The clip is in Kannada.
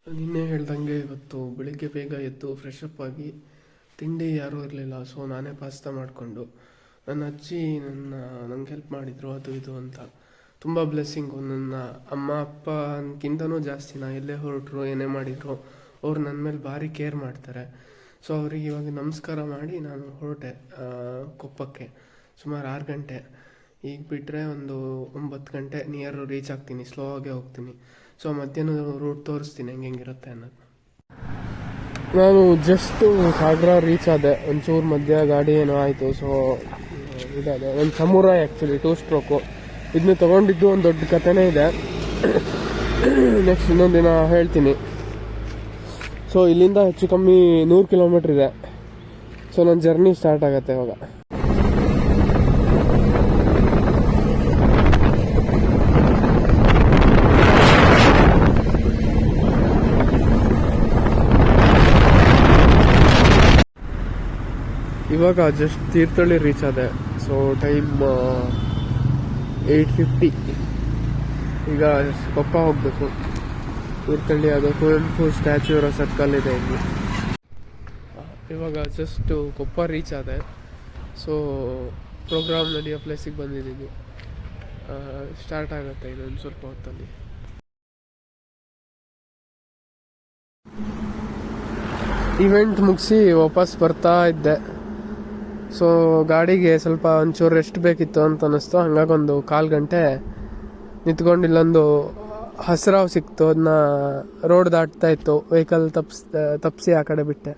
ನಿನ್ನೆ ಹೇಳ್ದಂಗೆ ಇವತ್ತು ಬೆಳಿಗ್ಗೆ ಬೇಗ ಎದ್ದು ಫ್ರೆಶ್ ಅಪ್ ಆಗಿ ತಿಂಡಿ ಯಾರೂ ಇರಲಿಲ್ಲ. ಸೊ ನಾನೇ ಪಾಸ್ತಾ ಮಾಡಿಕೊಂಡು ನನ್ನ ಅಜ್ಜಿ ನಂಗೆ ಹೆಲ್ಪ್ ಮಾಡಿದರು ಅದು ಇದು ಅಂತ. ತುಂಬ ಬ್ಲೆಸ್ಸಿಂಗು. ನನ್ನ ಅಮ್ಮ ಅಪ್ಪನ್ಕಿಂತನೂ ಜಾಸ್ತಿ ನಾ ಎಲ್ಲೇ ಹೊರಟರು ಏನೇ ಮಾಡಿದ್ರು ಅವ್ರು ನನ್ನ ಮೇಲೆ ಭಾರಿ ಕೇರ್ ಮಾಡ್ತಾರೆ. ಸೊ ಅವ್ರಿಗೆ ಇವಾಗ ನಮಸ್ಕಾರ ಮಾಡಿ ನಾನು ಹೊರಟೆ ಕೊಪ್ಪಕ್ಕೆ. ಸುಮಾರು 6 ಗಂಟೆ. ಈಗ ಬಿಟ್ಟರೆ ಒಂದು 9 ಗಂಟೆ ನಿಯರ್ ರೀಚ್ ಆಗ್ತೀನಿ. ಸ್ಲೋ ಆಗೇ ಹೋಗ್ತೀನಿ. ಸೊ ಮಧ್ಯಾಹ್ನ ರೂಟ್ ತೋರಿಸ್ತೀನಿ ಹೆಂಗಿರುತ್ತೆ ಅನ್ನೋದು. ನಾನು ಜಸ್ಟು ಸಾಗರ ರೀಚ್ ಆದೆ. ಒಂಚೂರು ಮಧ್ಯ ಗಾಡಿ ಏನೋ ಆಯಿತು. ಸೊ ಇದಾದೆ ಒಂದು ಸಮುರಾಯ್, ಆ್ಯಕ್ಚುಲಿ 2 ಸ್ಟ್ರೋಕು. ಇದನ್ನ ತೊಗೊಂಡಿದ್ದು ಒಂದು ದೊಡ್ಡ ಕಥೆನೇ ಇದೆ. ನೆಕ್ಸ್ಟ್ ಇನ್ನೊಂದು ದಿನ ಹೇಳ್ತೀನಿ. ಸೊ ಇಲ್ಲಿಂದ ಹೆಚ್ಚು ಕಮ್ಮಿ 100 ಕಿಲೋಮೀಟ್ರ್ ಇದೆ. ಸೊ ನನ್ನ ಜರ್ನಿ ಸ್ಟಾರ್ಟ್ ಆಗುತ್ತೆ ಇವಾಗ. ಇವಾಗ ಜಸ್ಟ್ ತೀರ್ಥಹಳ್ಳಿ ರೀಚ್ ಆದೆ. So time 8:50. ಈಗ ಕೊಪ್ಪ ಹೋಗಬೇಕು. ತೀರ್ಥಹಳ್ಳಿ ಅದು ಕುವೆಂಪು ಸ್ಟ್ಯಾಚ್ಯೂ ಇರೋ ಸರ್ಕಲ್ ಇದೆ ಇಲ್ಲಿ. ಇವಾಗ ಜಸ್ಟ್ ಕೊಪ್ಪ ರೀಚ್ ಆದೆ. ಸೊ ಪ್ರೋಗ್ರಾಮ್ ನಡೆಯೋ ಪ್ಲೇಸಿಗೆ ಬಂದಿದ್ದೀನಿ. ಸ್ಟಾರ್ಟ್ ಆಗುತ್ತೆ ಇನ್ನೊಂದು ಸ್ವಲ್ಪ ಹೊತ್ತಲ್ಲಿ. ಇವೆಂಟ್ ಮುಗಿಸಿ ವಾಪಸ್ ಬರ್ತಾ ಇದ್ದೆ. ಸೊ ಗಾಡಿಗೆ ಸ್ವಲ್ಪ ಒಂಚೂರು ರೆಸ್ಟ್ ಬೇಕಿತ್ತು ಅಂತ ಅನ್ನಿಸ್ತು. ಹಂಗಾಗಿ ಒಂದು 1/4 ಗಂಟೆ ನಿಂತ್ಕೊಂಡು ಇಲ್ಲೊಂದು ಹಸಿರಾವ್ ಸಿಕ್ತು. ಅದನ್ನ ರೋಡ್ ದಾಟ್ತಾ ಇತ್ತು. ವೆಹಿಕಲ್ ತಪ್ಪಿಸಿ ಆ ಕಡೆ ಬಿಟ್ಟೆ.